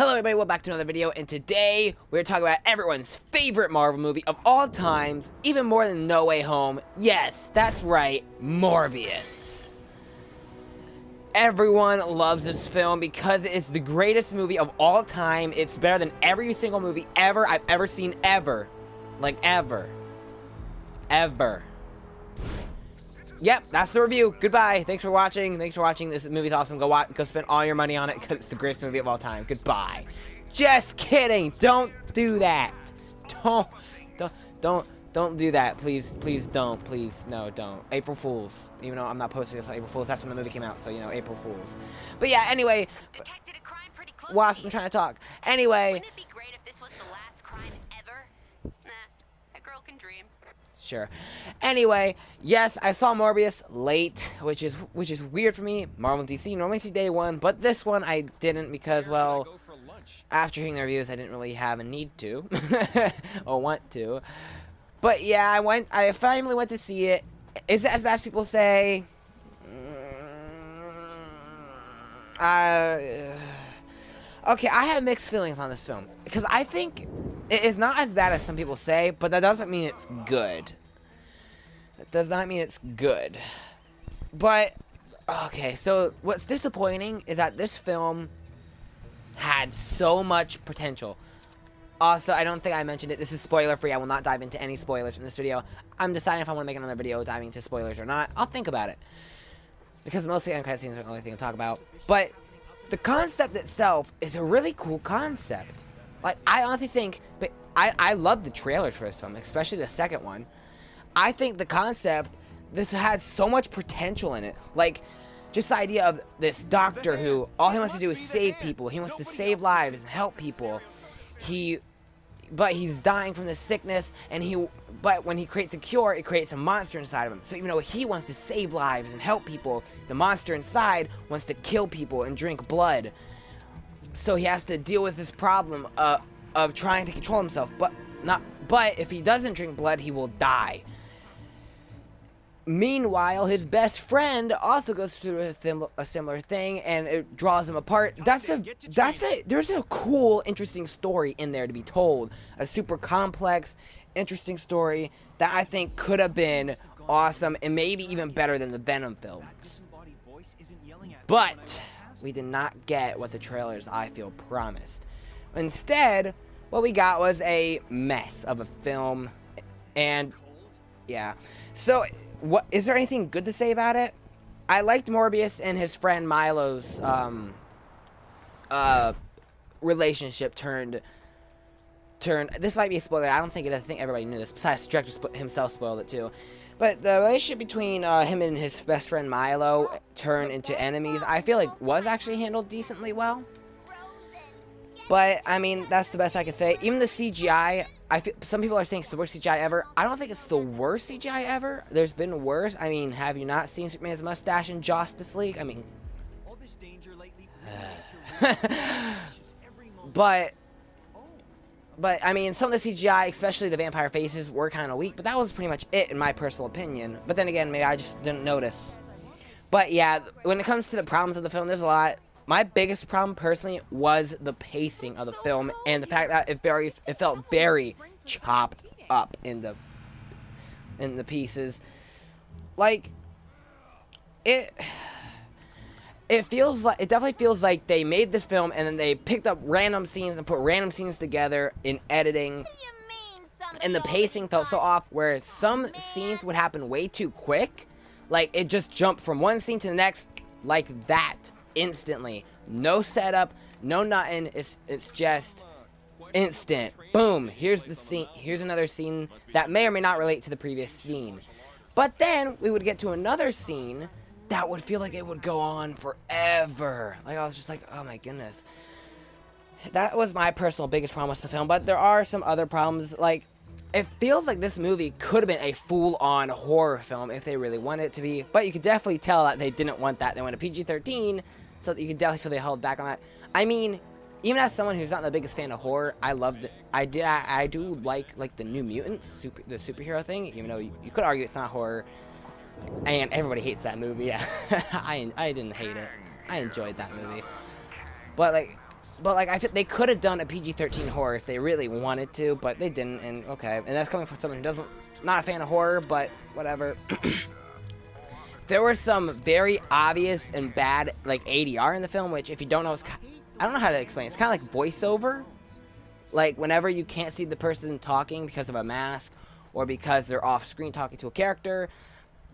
Hello everybody, welcome back to another video, and today we're talking about everyone's favorite Marvel movie of all times, even more than No Way Home. Yes, that's right, Morbius. Everyone loves this film because it's the greatest movie of all time. It's better than every single movie ever I've ever seen, ever. Like, ever. Ever. Yep, that's the review. Goodbye. Thanks for watching. This movie's awesome. Go spend all your money on it because it's the greatest movie of all time. Goodbye. Just kidding. Don't do that. Don't do that. Please don't. Please, no, don't. April Fools. Even though I'm not posting this on April Fools, that's when the movie came out. So, you know, April Fools. But yeah, anyway. Detected a crime pretty close. Wasp, I'm trying to talk. Anyway. Wouldn't it be great if this was the last crime ever? Nah, a girl can dream. Sure. Anyway, yes, I saw Morbius late, which is weird for me. Marvel and DC normally see day one, but this one I didn't because, well, after hearing the reviews, I didn't really have a need to or want to. But yeah, I finally went to see it. Is it as bad as people say? Okay, I have mixed feelings on this film because I think it is not as bad as some people say, but that doesn't mean it's good. It does not mean it's good. But, okay, so what's disappointing is that this film had so much potential. Also, I don't think I mentioned it. This is spoiler-free. I will not dive into any spoilers in this video. I'm deciding if I want to make another video diving into spoilers or not. I'll think about it. Because mostly end-credit scenes are the only thing to talk about. But the concept itself is a really cool concept. Like, I honestly think, but I love the trailers for this film, especially the second one. I think the concept, this had so much potential in it. Like, just the idea of this doctor who, all he wants to do is save people. He wants to save lives and help people. But he's dying from this sickness, and but when he creates a cure, it creates a monster inside of him. So even though he wants to save lives and help people, the monster inside wants to kill people and drink blood. So he has to deal with this problem of trying to control himself, but if he doesn't drink blood, he will die. Meanwhile, his best friend also goes through a similar thing, and it draws him apart. There's a cool, interesting story in there to be told. A super complex, interesting story that I think could have been awesome and maybe even better than the Venom films. But we did not get what the trailers, I feel, promised. Instead, what we got was a mess of a film, and yeah. So, what is there anything good to say about it? I liked Morbius and his friend Milo's relationship turned. This might be a spoiler. I think everybody knew this. Besides, the director himself spoiled it too. But the relationship between him and his best friend Milo turned into enemies. I feel like was actually handled decently well. But I mean, that's the best I can say. Even the CGI. Some people are saying it's the worst CGI ever. I don't think it's the worst CGI ever. There's been worse. I mean, have you not seen Superman's mustache in Justice League? I mean, but I mean, some of the CGI, especially the vampire faces, were kind of weak. But that was pretty much it, in my personal opinion. But then again, maybe I just didn't notice. But yeah, when it comes to the problems of the film, there's a lot. My biggest problem, personally, was the pacing of the film and the fact that it felt very chopped up in the pieces. Like, it definitely feels like they made the film and then they picked up random scenes and put random scenes together in editing. And the pacing felt so off, where some scenes would happen way too quick. Like, it just jumped from one scene to the next like that. Instantly. No setup, no nothing. It's just instant. Boom. Here's the scene. Here's another scene that may or may not relate to the previous scene. But then we would get to another scene that would feel like it would go on forever. Like, I was just like, oh my goodness. That was my personal biggest problem with the film. But there are some other problems. Like, it feels like this movie could have been a full-on horror film if they really wanted it to be. But you could definitely tell that they didn't want that. They wanted PG-13, so that you can definitely feel they held back on that. I mean, even as someone who's not the biggest fan of horror, I loved it. I do like the New Mutants, the superhero thing. Even though you could argue it's not horror, and everybody hates that movie. Yeah, I didn't hate it. I enjoyed that movie. But like, But like, I think they could have done a PG-13 horror if they really wanted to, but they didn't. And okay, and that's coming from someone who not a fan of horror, but whatever. There were some very obvious and bad like ADR in the film, which if you don't know, I don't know how to explain. It's kind of like voiceover. Like whenever you can't see the person talking because of a mask or because they're off screen talking to a character,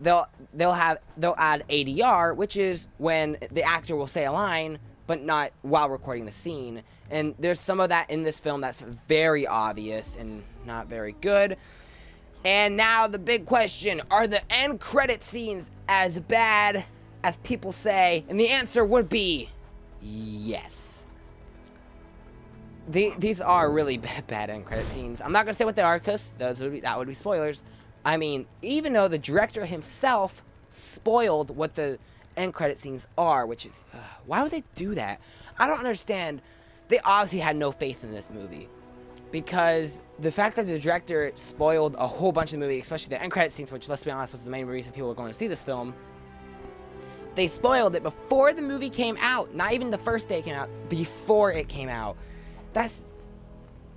they'll add ADR, which is when the actor will say a line but not while recording the scene. And there's some of that in this film that's very obvious and not very good. And now the big question, are the end credit scenes as bad as people say? And the answer would be yes. These are really bad end credit scenes. I'm not going to say what they are because that would be spoilers. I mean, even though the director himself spoiled what the end credit scenes are, which is why would they do that? I don't understand. They obviously had no faith in this movie, because the fact that the director spoiled a whole bunch of the movie, especially the end credit scenes, which, let's be honest, was the main reason people were going to see this film. They spoiled it before the movie came out. Not even the first day it came out, before it came out. That's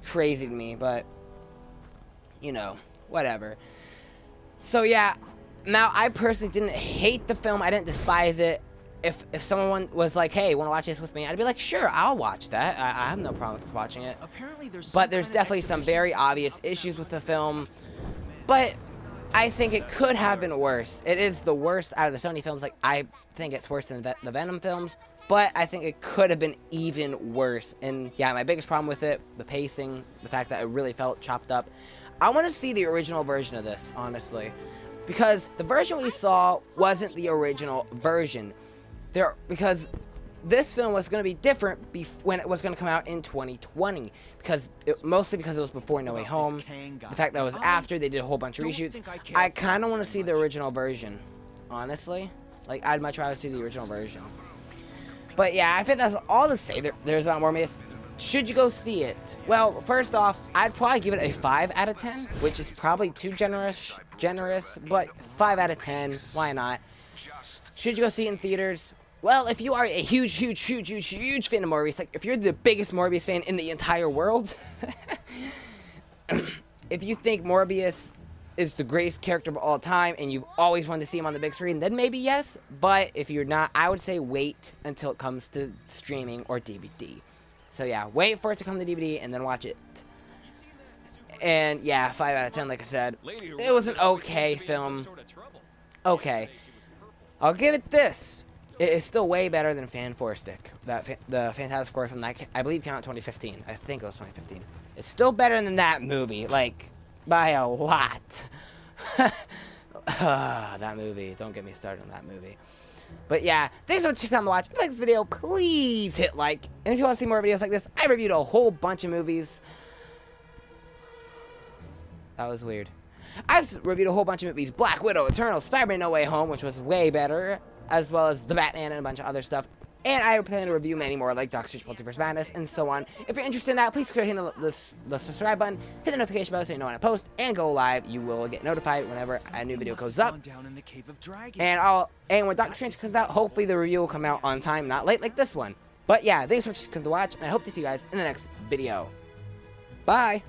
crazy to me, but you know, whatever. So yeah, now I personally didn't hate the film. I didn't despise it. If someone was like, hey, want to watch this with me? I'd be like, sure, I'll watch that. I have no problem with watching it. But there's definitely some very obvious issues with the film. But I think it could have been worse. It is the worst out of the Sony films. Like, I think it's worse than the Venom films. But I think it could have been even worse. And yeah, my biggest problem with it, the pacing, the fact that it really felt chopped up. I want to see the original version of this, honestly. Because the version we saw wasn't the original version. Because this film was going to be different when it was going to come out in 2020. Mostly because it was before No Way Home. The fact that it was after, they did a whole bunch of reshoots. I kind of want to see the original version, honestly. Like, I'd much rather see the original version. But yeah, I think that's all to say. There's not more Morbius. Should you go see it? Well, first off, I'd probably give it a 5 out of 10, which is probably too generous, but 5 out of 10, why not? Should you go see it in theaters? Well, if you are a huge fan of Morbius, like if you're the biggest Morbius fan in the entire world, if you think Morbius is the greatest character of all time and you've always wanted to see him on the big screen, then maybe yes. But if you're not, I would say wait until it comes to streaming or DVD. So yeah, wait for it to come to DVD and then watch it. And yeah, 5 out of 10, like I said. It was an okay film. Okay. I'll give it this. It is still way better than Fan 4 Stick. The Fantastic Four film that I believe came out in 2015. I think it was 2015. It's still better than that movie, like by a lot. That movie. Don't get me started on that movie. But yeah, thanks so much for taking time to watch. If you like this video, please hit like. And if you want to see more videos like this, I reviewed a whole bunch of movies. That was weird. I've reviewed a whole bunch of movies. Black Widow, Eternal, Spider-Man No Way Home, which was way better, as well as The Batman and a bunch of other stuff. And I plan to review many more, like Doctor Strange Multiverse Madness, and so on. If you're interested in that, please consider hitting the subscribe button, hit the notification bell so you know when I post, and go live. You will get notified whenever a new video goes up. And when Doctor Strange comes out, hopefully the review will come out on time, not late like this one. But yeah, thanks so much for watching, and I hope to see you guys in the next video. Bye!